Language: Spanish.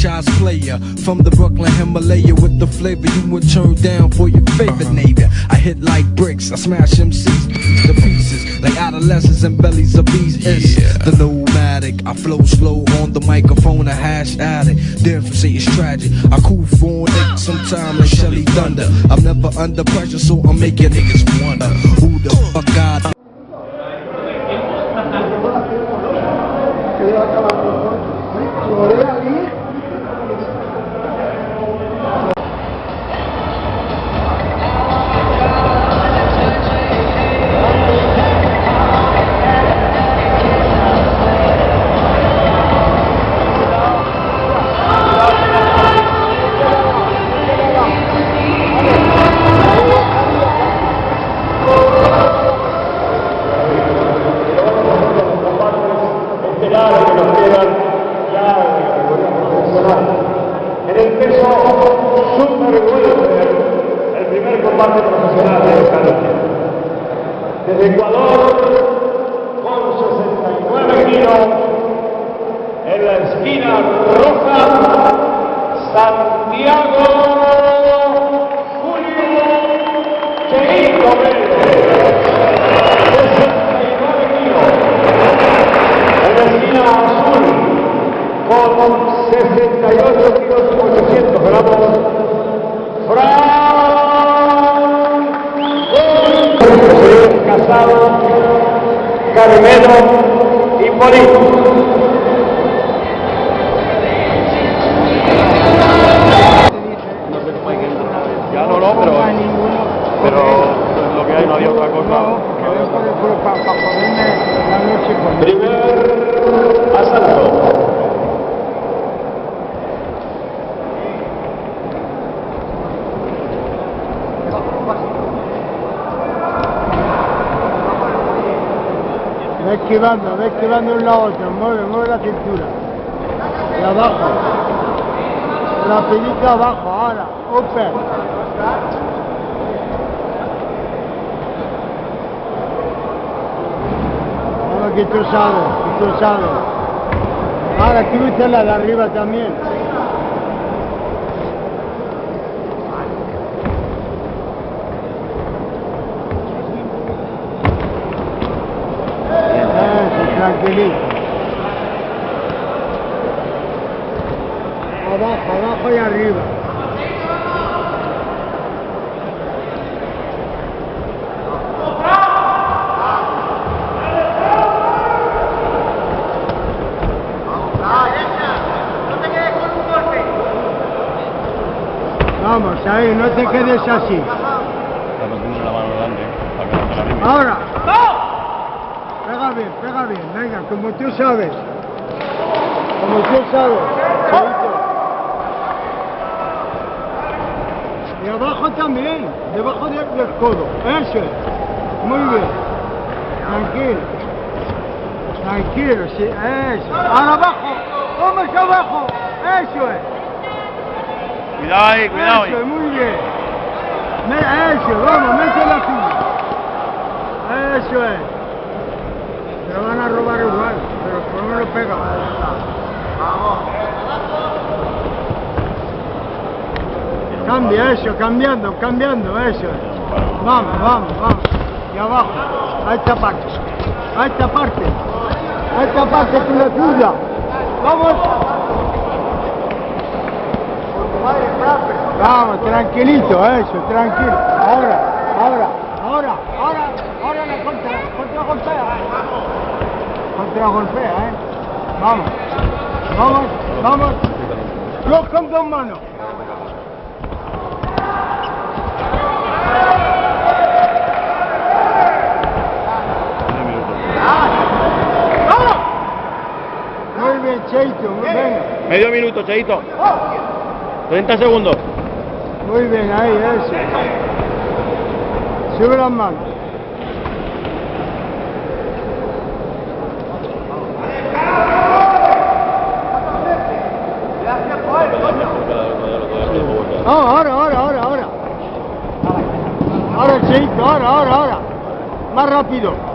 franchise player from the Brooklyn Himalaya with the flavor you would turn down for your favorite neighbor. I hit like bricks, I smash MCs to pieces like adolescents and bellies of bees. It's the nomadic. I flow slow on the microphone, a hash addict. Difference is tragic. I cool for it sometime like Shelly Thunder. I'm never under pressure, so I'm making niggas wonder who the fuck I. En el peso super welter, el primer combate profesional de esta noche. Desde Ecuador, con 69 kilos, en la esquina roja, Santiago Julio Cheito Vélez. 69 kilos. En la esquina azul, con 68 kilos 800 gramos, Frank Casado, Carmelo y Polito. Ya no, pero lo que hay, no había otra cosa. Primer asalto. Ve esquivando un lado a otro, mueve la cintura. Y abajo. Rapidito abajo, ahora. Upper. Ahora que tú sabes. Ahora cruza la de arriba también. Tranquilito. Abajo y arriba. Vamos, ahí, no te quedes así. Ahora. Pega bien, venga, como tú sabes. Y abajo también, debajo del codo. Eso es. Muy bien. Tranquilo, sí, eso. Ahora abajo, vamos abajo. Eso es. Cuidado ahí. Eso es, muy bien. Eso, vamos, mete la tuya. Eso es. Te lo van a robar igual, pero por lo menos pega. Vamos. Cambia eso, cambiando, eso. Vamos. Y abajo, a esta parte que es la tuya. Vamos. Vamos, tranquilito, eso, tranquilo. Ahora la contragolpea, Vamos. Los con dos manos. Muy bien, Cheito, muy bien. Medio minuto, Cheito. 30 segundos. Muy bien, ahí, eso. Sube las manos. Ahora, Cheito, ahora. Más rápido.